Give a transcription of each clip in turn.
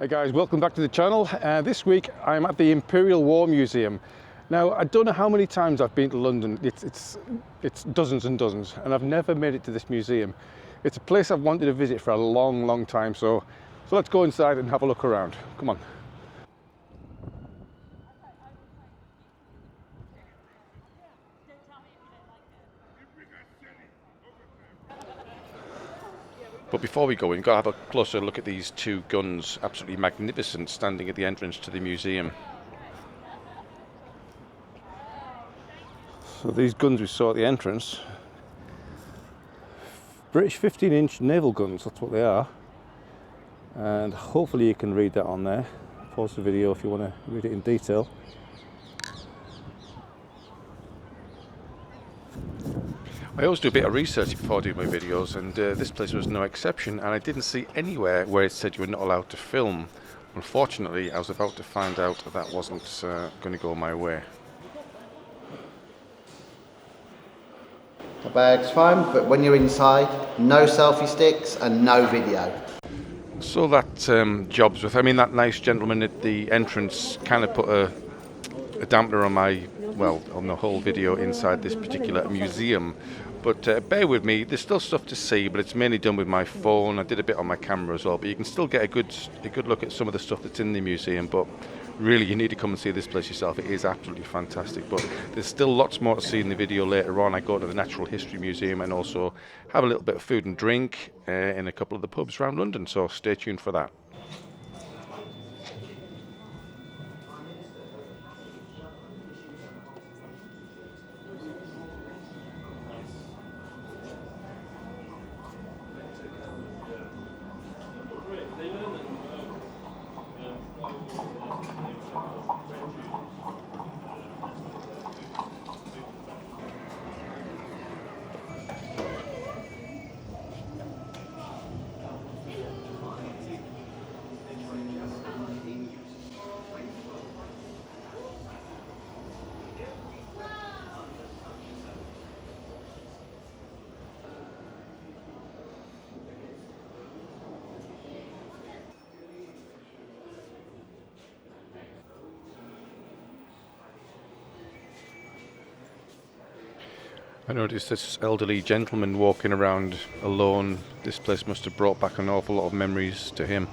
Hey guys, welcome back to the channel. This week I'm at the Imperial War Museum. Now I don't know how many times I've been to London, it's dozens and dozens, and I've never made it to this museum. It's a place I've wanted to visit for a long time, so let's go inside and have a look around. Come on. But before we go in, we've got to have a closer look at these two guns, absolutely magnificent, standing at the entrance to the museum. So these guns we saw at the entrance, British 15-inch naval guns, that's what they are. And hopefully you can read that on there. Pause the video if you want to read it in detail. I always do a bit of research before I do my videos, and this place was no exception, and I didn't see anywhere where it said you were not allowed to film. Unfortunately, I was about to find out that wasn't going to go my way. The bag's fine, but when you're inside, no selfie sticks and no video. So that jobs with, I mean, that nice gentleman at the entrance kind of put a dampener on my, well, on the whole video inside this particular museum. But bear with me, there's still stuff to see, but it's mainly done with my phone. I did a bit on my camera as well, but you can still get a good look at some of the stuff that's in the museum. But really, you need to come and see this place yourself. It is absolutely fantastic. But there's still lots more to see in the video later on. I go to the Natural History Museum and also have a little bit of food and drink in a couple of the pubs around London, so stay tuned for that. I noticed this elderly gentleman walking around alone. This place must have brought back an awful lot of memories to him.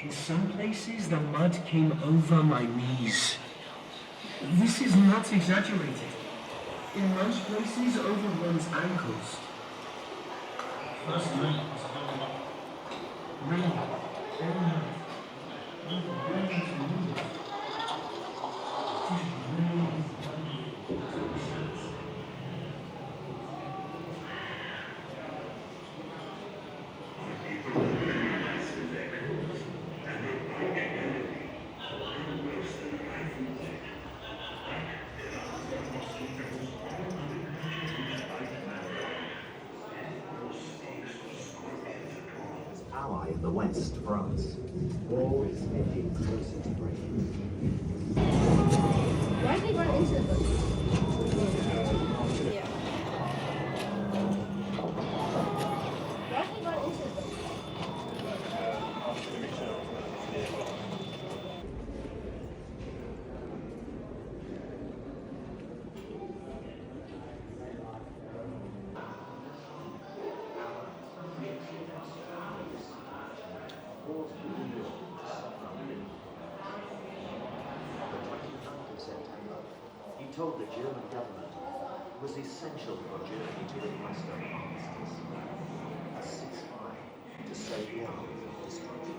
In some places, the mud came over my knees. This is not exaggerated. In most places, over one's ankles. First night was home. Rain, all night. supply in the West France. War is edging closer to breaking. Why did they run into the bush? Yeah. Why did they run into the bush? He told the German government it was essential for Germany to request an armistice, a ceasefire to save the army from destruction.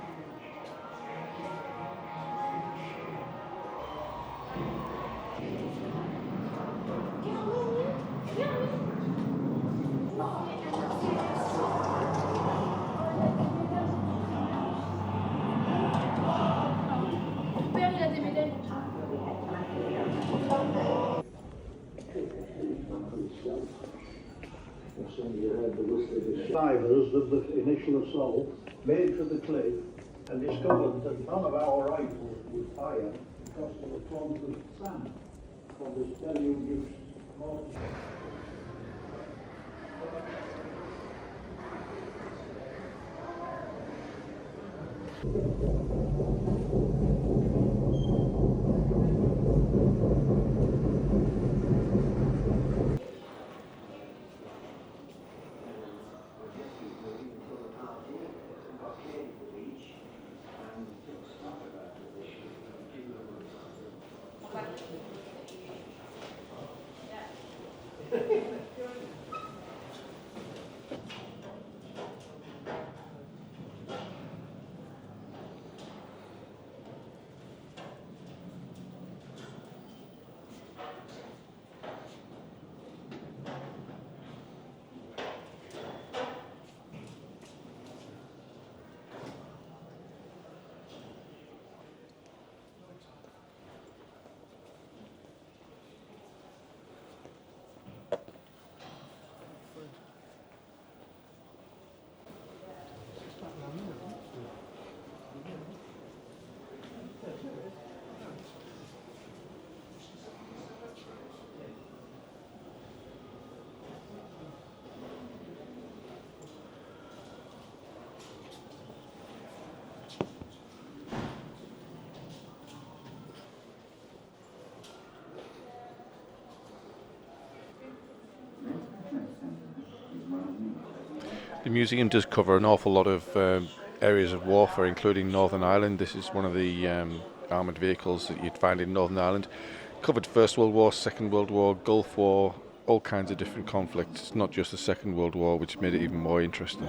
Survivors of the initial assault made for the cliff and discovered that none of our rifles would fire because of the clumps of sand from this deluge mortar. The museum does cover an awful lot of areas of warfare, including Northern Ireland. This is one of the armoured vehicles that you'd find in Northern Ireland. Covered First World War, Second World War, Gulf War, all kinds of different conflicts. It's not just the Second World War, which made it even more interesting.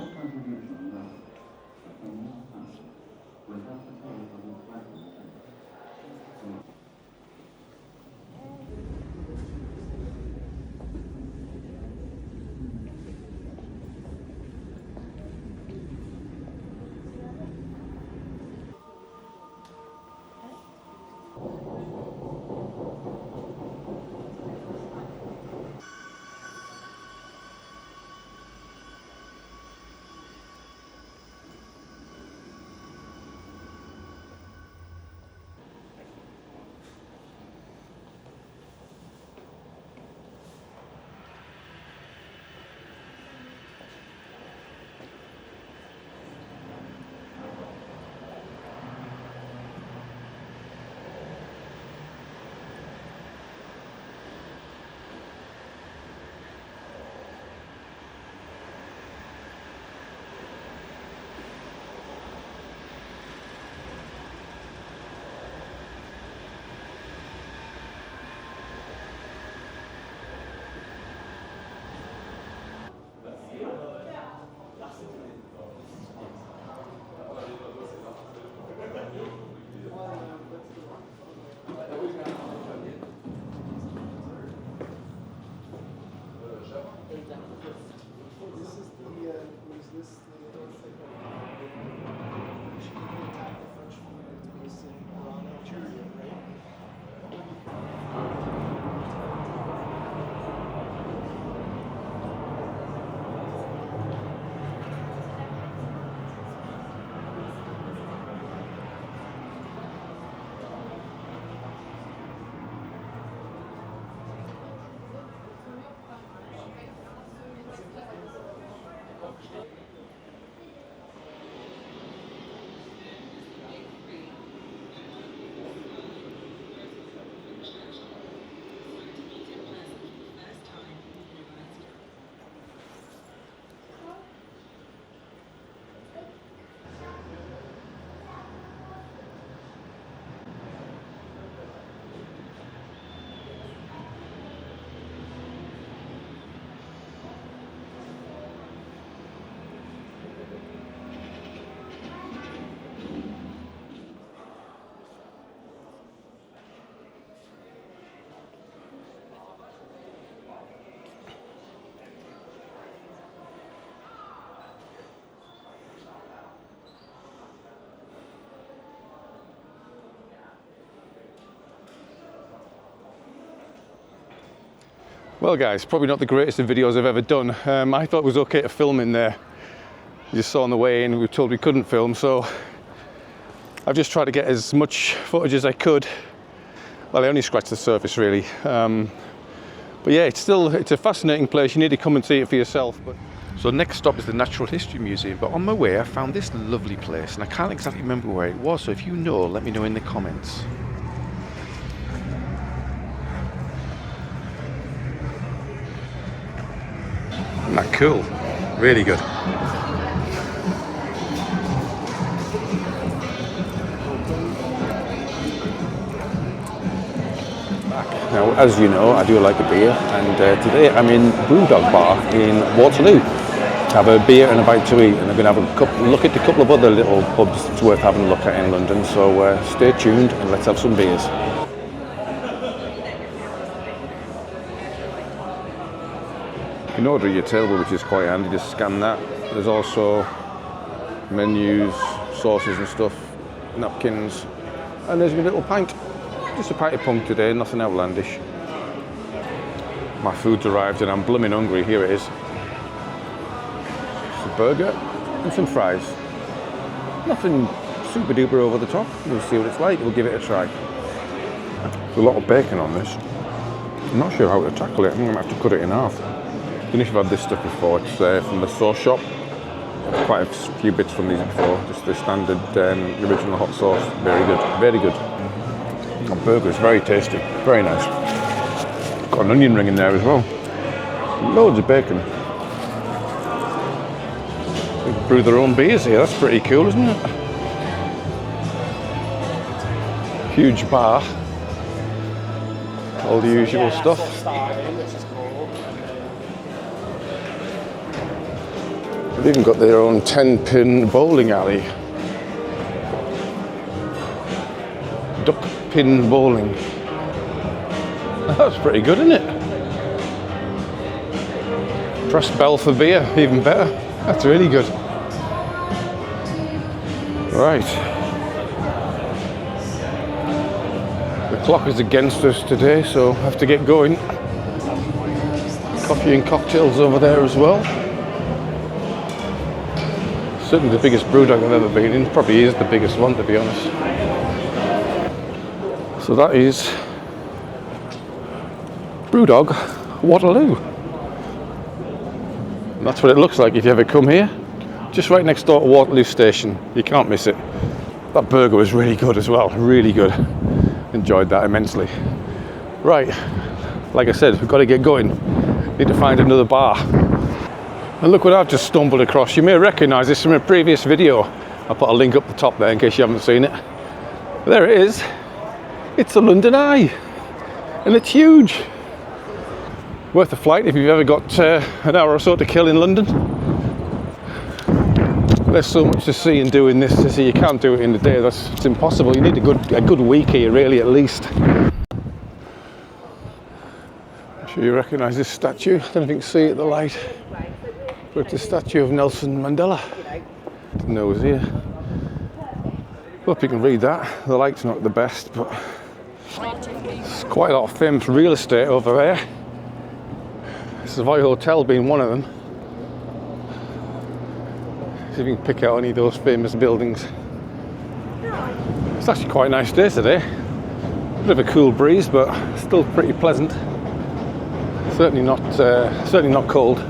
Well guys, probably not the greatest of videos I've ever done. I thought it was okay to film in there. You just saw on the way in, we were told we couldn't film, so I've just tried to get as much footage as I could. Well, I only scratched the surface really. But yeah, it's a fascinating place. You need to come and see it for yourself. So next stop is the Natural History Museum, but on my way I found this lovely place and I can't exactly remember where it was, so if you know, let me know in the comments. Isn't that cool? Really good. Now, as you know, I do like a beer, and today I'm in BrewDog Bar in Waterloo. Have a beer and a bite to eat, and I'm going to have a look at a couple of other little pubs it's worth having a look at in London, so stay tuned and let's have some beers. You can order at your table, which is quite handy, just scan that. There's also menus, sauces and stuff, napkins, and there's my little pint. Just a pint of punk today, nothing outlandish. My food's arrived and I'm blooming hungry. Here it is. It's a burger and some fries. Nothing super duper over the top. We'll see what it's like, we'll give it a try. There's a lot of bacon on this. I'm not sure how to tackle it, I'm going to have to cut it in half. I don't know if you've had this stuff before, it's from the sauce shop. Quite a few bits from these before, just the standard original hot sauce. Very good, very good. The burger is very tasty, very nice. Got an onion ring in there as well. Loads of bacon. They can brew their own beers here, that's pretty cool, isn't it? Huge bar. All the usual stuff. They've even got their own 10-pin bowling alley. Duck pin bowling. That's pretty good, isn't it? Pressed bell for beer, even better. That's really good. Right. The clock is against us today, so I have to get going. Coffee and cocktails over there as well. Certainly the biggest BrewDog I've ever been in. Probably is the biggest one, to be honest. So that is BrewDog Waterloo. And that's what it looks like if you ever come here. Just right next door to Waterloo Station. You can't miss it. That burger was really good as well. Really good. Enjoyed that immensely. Right, like I said, we've got to get going. Need to find another bar. And look what I've just stumbled across. You may recognise this from a previous video. I'll put a link up the top there in case you haven't seen it. There it is. It's the London Eye. And it's huge. Worth a flight if you've ever got an hour or so to kill in London. There's so much to see and do in this city. You can't do it in a day. It's impossible. You need a good week here, really, at least. I'm sure you recognise this statue. I don't know if you can see it at the light. But it's a statue of Nelson Mandela. The nose here. Hope you can read that. The light's not the best, but there's quite a lot of famous real estate over there. Savoy Hotel being one of them. See if you can pick out any of those famous buildings. It's actually quite a nice day today. A bit of a cool breeze, but still pretty pleasant. Certainly not cold.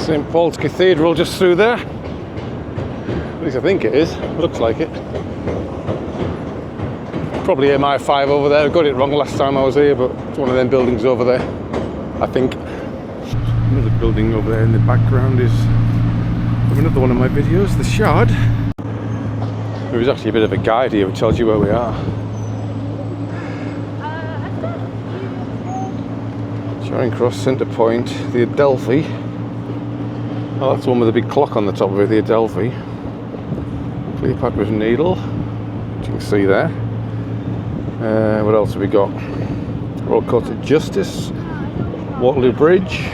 St. Paul's Cathedral just through there. At least I think it is. Looks like it. Probably MI5 over there. I got it wrong last time I was here, but it's one of them buildings over there, I think. Another building over there in the background is from another one of my videos, the Shard. There is actually a bit of a guide here which tells you where we are. Charing Cross, Centre Point, the Adelphi. Oh, that's the one with the big clock on the top of it, the Adelphi. Cleopatra's Needle, which you can see there. What else have we got? Royal Court of Justice, Waterloo Bridge,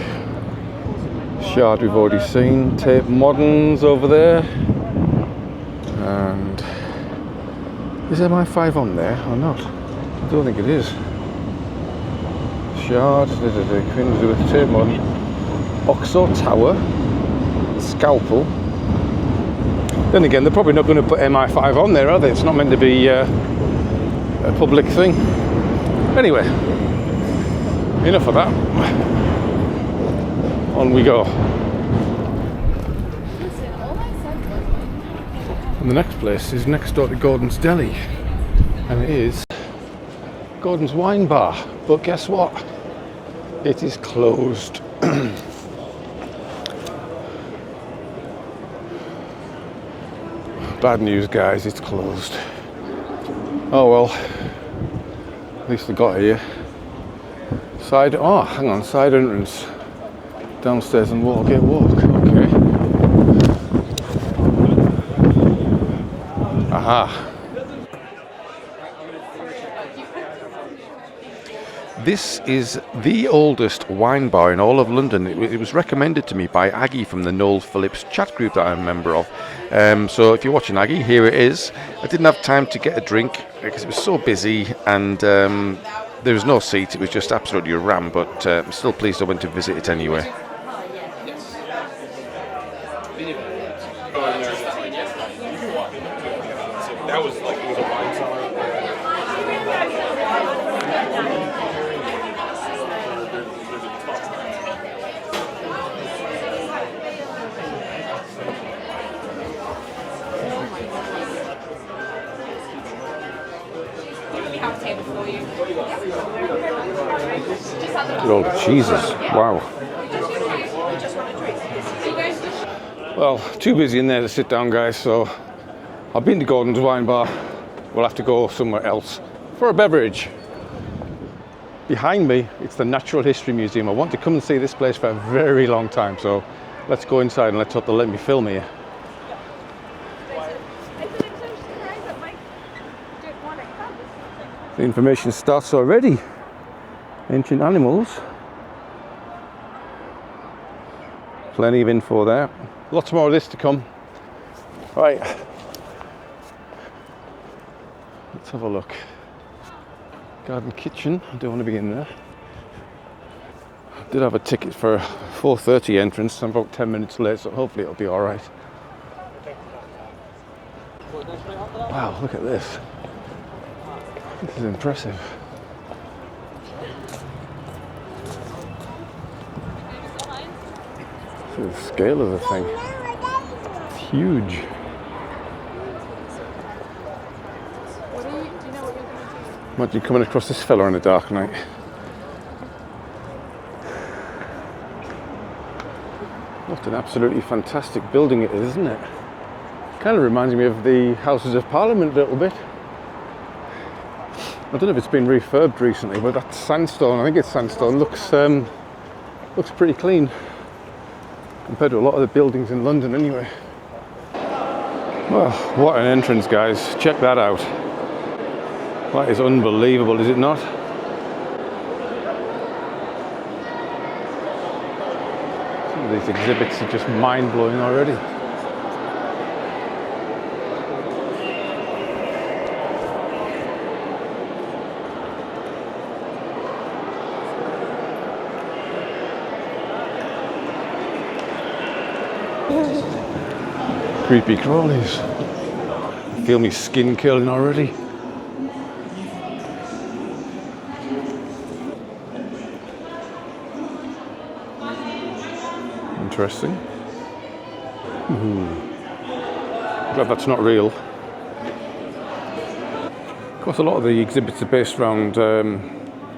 Shard we've already seen, Tate Moderns over there, and is MI5 on there or not? I don't think it is. Shard, Tate Modern, Oxo Tower, Scalpel. Then again, they're probably not going to put MI5 on there, are they? It's not meant to be a public thing. Anyway, enough of that. On we go. And the next place is next door to Gordon's Deli, and it is Gordon's Wine Bar. But guess what? It is closed. Bad news, guys, it's closed. Oh well, at least I got here. Side entrance. Downstairs and Watergate Walk, okay. Aha. This is the oldest wine bar in all of London. It was recommended to me by Aggie from the Noel Phillips chat group that I'm a member of. So if you're watching, Aggie, here it is. I didn't have time to get a drink because it was so busy, and there was no seat. It was just absolutely a ram, but I'm still pleased I went to visit it anyway. That was like, it was a wine cellar. We have a table for you. Look at all the cheeses. Wow. Well, too busy in there to sit down, guys, so I've been to Gordon's Wine Bar. We'll have to go somewhere else for a beverage. Behind me, it's the Natural History Museum. I want to come and see this place for a very long time, so let's go inside and let's hope they'll let me film here. The information starts already. Ancient animals. Plenty of info there. Lots more of this to come. Right. Let's have a look. Garden kitchen. I don't want to be in there. I did have a ticket for 4:30 entrance. I'm about 10 minutes late, so hopefully it'll be all right. Wow, look at this. This is impressive. See the scale of the thing. It's huge. Imagine coming across this fella on a dark night. What an absolutely fantastic building it is, isn't it? Kind of reminds me of the Houses of Parliament a little bit. I don't know if it's been refurbed recently, but that sandstone, I think it's sandstone, looks pretty clean compared to a lot of the buildings in London anyway. Well, what an entrance, guys. Check that out. That is unbelievable, is it not? Some of these exhibits are just mind-blowing already. Creepy crawlies. I feel my skin curling already. interesting. Glad that's not real. Of course, a lot of the exhibits are based around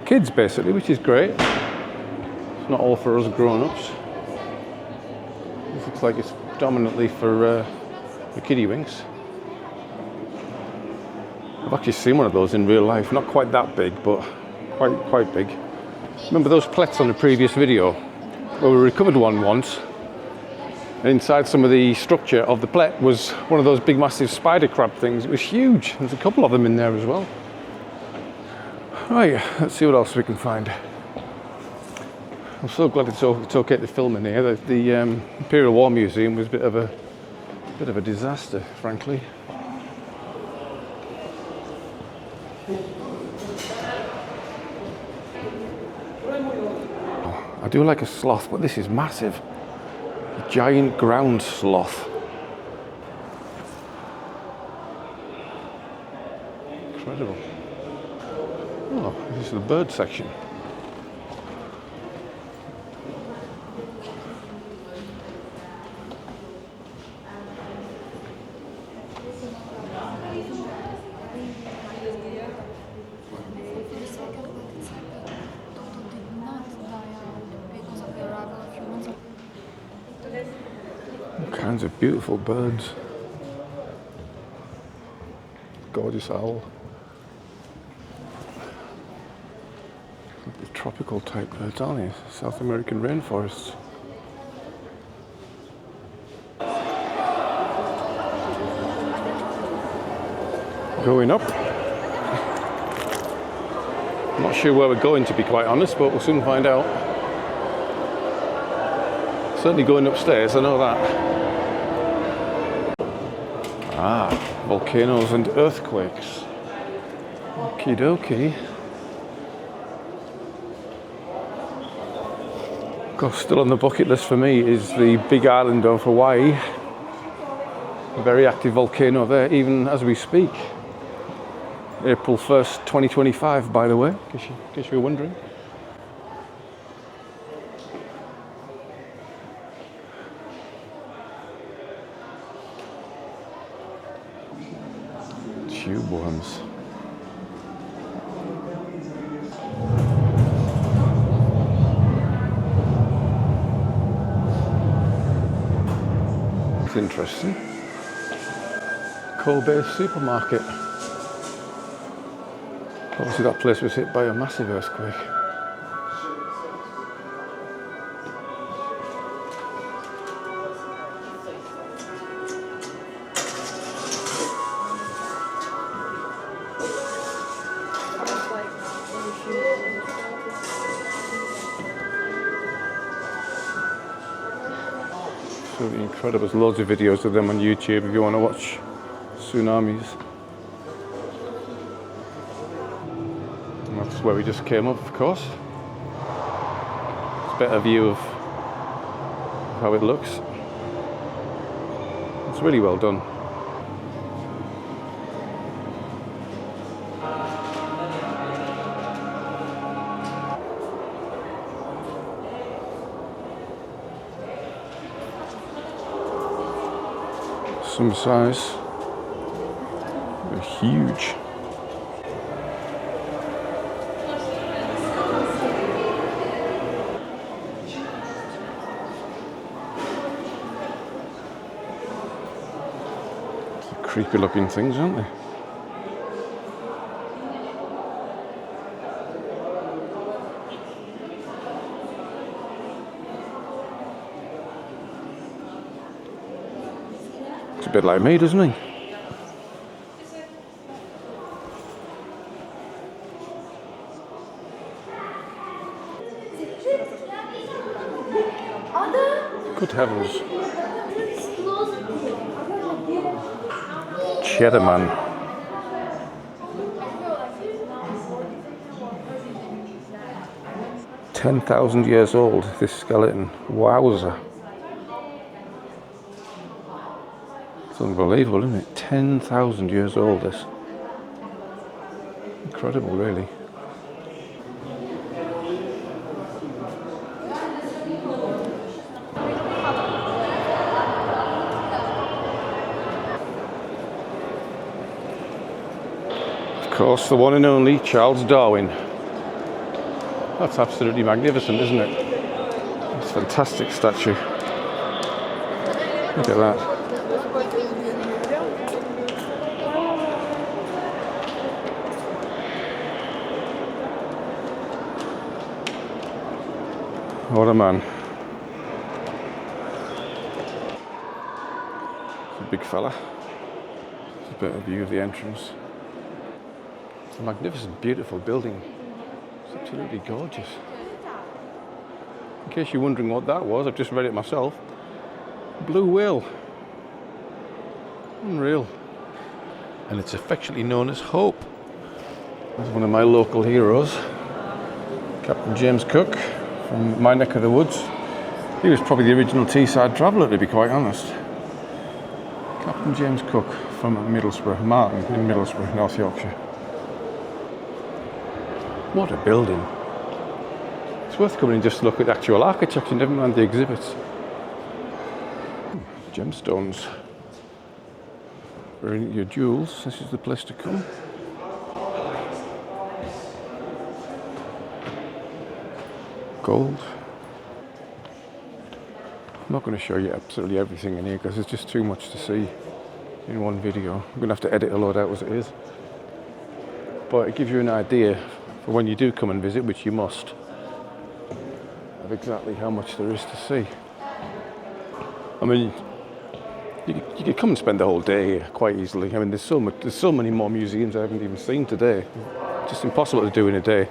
kids, basically, which is great. It's not all for us grown-ups. This looks like it's dominantly for kiddie winks. I've actually seen one of those in real life. Not quite that big, but quite big. Remember those plets on the previous video? Well, we recovered one once. And inside some of the structure of the plet was one of those big massive spider crab things. It was huge. There's a couple of them in there as well. Right, let's see what else we can find. I'm so glad it's okay to film in here. The Imperial War Museum was a bit of a disaster, frankly. I do like a sloth, but this is massive. A giant ground sloth. Incredible. Oh, this is the bird section. All kinds of beautiful birds. Gorgeous owl. The tropical type birds, aren't they? South American rainforests. Going up. I'm not sure where we're going, to be quite honest, but we'll soon find out. Certainly going upstairs, I know that. Ah, volcanoes and earthquakes. Okie dokie. Of course, still on the bucket list for me is the big island of Hawaii. A very active volcano there, even as we speak. April 1st, 2025, by the way, in case you were wondering. Tube worms. That's interesting. Kobe supermarket. Obviously that place was hit by a massive earthquake. Absolutely incredible. There's loads of videos of them on YouTube if you want to watch tsunamis. And that's where we just came up, of course. It's a better view of how it looks. It's really well done. Some size. They're huge. Creepy looking things, aren't they? It's a bit like me, doesn't he? Good heavens. Cheddar man. $10,000 years old, this skeleton. Wowza. It's unbelievable, isn't it? 10,000 years old, this. Incredible, really. course, the one and only Charles Darwin. That's absolutely magnificent, isn't it? It's a fantastic statue. Look at that. What a man. It's a big fella. It's a better view of the entrance. It's a magnificent, beautiful building. It's absolutely gorgeous. In case you're wondering what that was, I've just read it myself. Blue whale. Unreal. And it's affectionately known as Hope. That's one of my local heroes, Captain James Cook, from my neck of the woods. He was probably the original Teesside traveller, to be quite honest. Captain James Cook from Middlesbrough, Martin in Middlesbrough, North Yorkshire. What a building. It's worth coming and just look at the actual architecture, never mind the exhibits. Gemstones. For your jewels, this is the place to come. Gold. I'm not going to show you absolutely everything in here because there's just too much to see in one video. I'm going to have to edit a load out as it is. But it gives you an idea for when you do come and visit, which you must, of exactly how much there is to see. I mean, you could come and spend the whole day here quite easily. I mean, there's so many more museums I haven't even seen today. Just impossible to do in a day.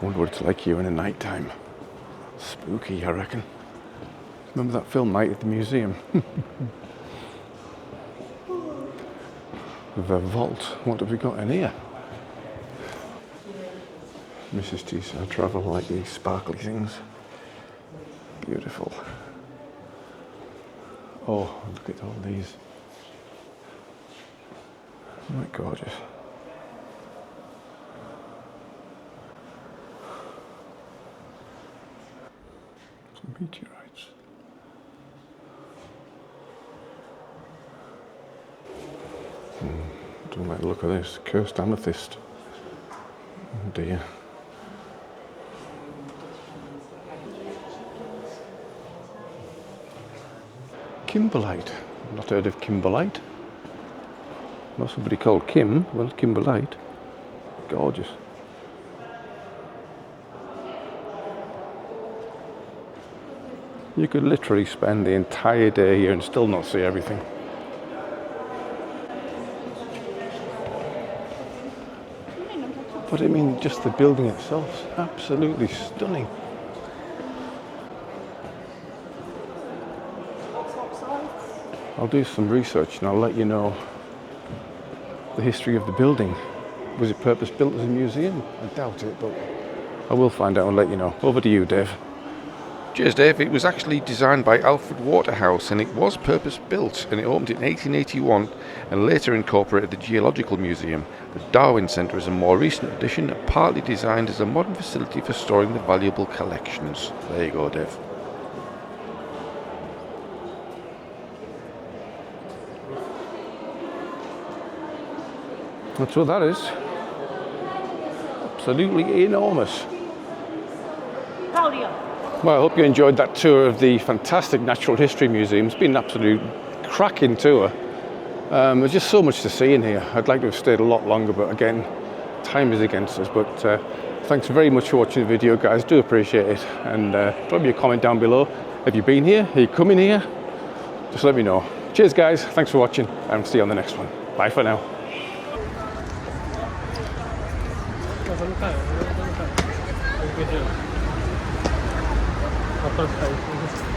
I wonder what it's like here in the night time. Spooky, I reckon. Remember that film Night at the Museum? The vault. What have we got in here? Mrs. Teesside travel, like these sparkly things. Beautiful. Oh, look at all these. Quite gorgeous. Some meteorites. Don't like the look of this. Cursed amethyst. Oh dear. Kimberlite. I've not heard of Kimberlite. Know somebody called Kim. Well, Kimberlite. Gorgeous. You could literally spend the entire day here and still not see everything. But I mean, just the building itself is absolutely stunning. I'll do some research and I'll let you know the history of the building. Was it purpose built as a museum? I doubt it, but I will find out and let you know. Over to you, Dave. Cheers, Dave. It was actually designed by Alfred Waterhouse and it was purpose built, and it opened in 1881 and later incorporated the Geological Museum. The Darwin Centre is a more recent addition, partly designed as a modern facility for storing the valuable collections. There you go, Dave. That's what that is. Absolutely enormous. Well, I hope you enjoyed that tour of the fantastic Natural History Museum. It's been an absolute cracking tour. There's just so much to see in here. I'd like to have stayed a lot longer, but again, time is against us. But thanks very much for watching the video, guys. Do appreciate it. And drop me a comment down below. Have you been here? Are you coming here? Just let me know. Cheers, guys. Thanks for watching, and see you on the next one. Bye for now. Perfect.